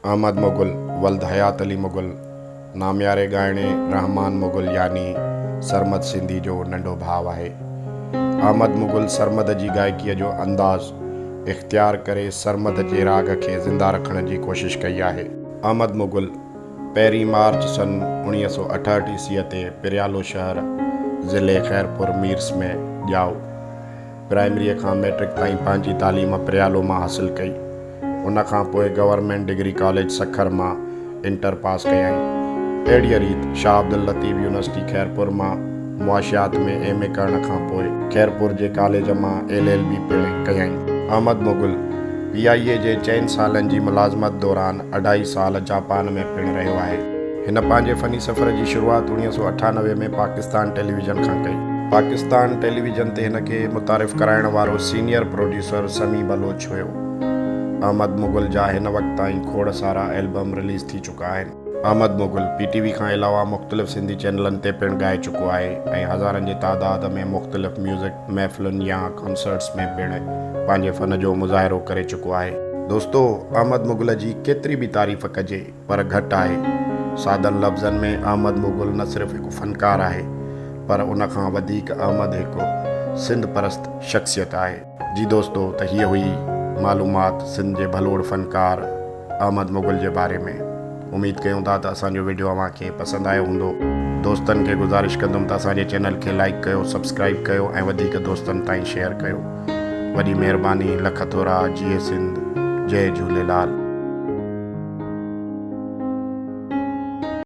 अहमद मुग़ल वल्द हयात अली मुग़ल नामियारे ॻाइणे रहमान मुग़ल यानी सरमद सिंधी जो नंढो भाउ आहे। अहमद मुग़ल सरमद जी गायकीअ जो अंदाज़ इख़्तियार करे सरमद जे राग खे ज़िंदा रखण जी कोशिश कई आहे। अहमद मुग़ल 1 मार्च सन 1968 ईस्वीअ ते पिरियालो शहर ज़िले खैरपुर मीर्स में ॼाओ। प्राइमरीअ खां मैट्रिक ताईं पंहिंजी तालीम पिरियालो मां हासिलु कई। उन खां पोइ गवर्नमेंट डिग्री कॉलेज सखर मां इंटर पास कयईं। अहिड़ीअ रीति शाह अब्दुल लतीफ़ यूनिवर्सिटी खैरपुर मां मुआशियात में MA करण खां पोइ खैरपुर जे कॉलेज मां LLB पिणु कयईं। अहमद मुग़ल PIA जे 4 सालनि जी मुलाज़मत दौरान 2.5 साल जापान में पिणु रहियो आहे। हिन पंहिंजे फ़नी सफ़र जी शुरूआति 1998 में पाकिस्तान टेलीविज़न खां कई। पाकिस्तान टेलीविज़न ते हिन खे मुतारिफ़ कराइण वारो सीनियर प्रोड्यूसर समी बलोच हुयो। अहमद मुग़ल जा हिन वक़्त ताईं खोड़ सारा एल्बम रिलीज़ थी चुका आहिनि। अहमद मुग़ल PTV खां अलावा मुख़्तलिफ़ सिंधी चैनलनि ते पिणु ॻाए चुको आहे ऐं हज़ारनि जी तादाद में मुख़्तलिफ़ म्यूज़िक महफ़िलुनि या कॉन्सर्ट्स में पिणु पंहिंजे फ़न जो मुज़ाहिरो करे चुको आहे। दोस्तो, अहमद मुग़ल जी केतिरी बि तारीफ़ कजे पर घटि आहे। सादनि लफ़्ज़नि में अहमद मुग़ल न सिर्फ़ु हिकु फ़नकार आहे पर उन खां वधीक अहमद हिकु सिंध परस्त शख़्सियत आहे। जी दोस्तो, त हीअ हुई मालूमात सिंध जे भलोड़ फ़नकार अहमद मुग़ल जे बारे में। उम्मीद कयूं था त असांजो वीडियो अव्हांखे पसंदि आयो हूंदो। दोस्तनि खे गुज़ारिश कंदुमि त असांजे चैनल खे लाइक कयो, सब्सक्राइब कयो ऐं वधीक दोस्तनि ताईं शेयर कयो। वॾी महिरबानी। लख थोरा। जिए सिंध। जय झूलेलाल।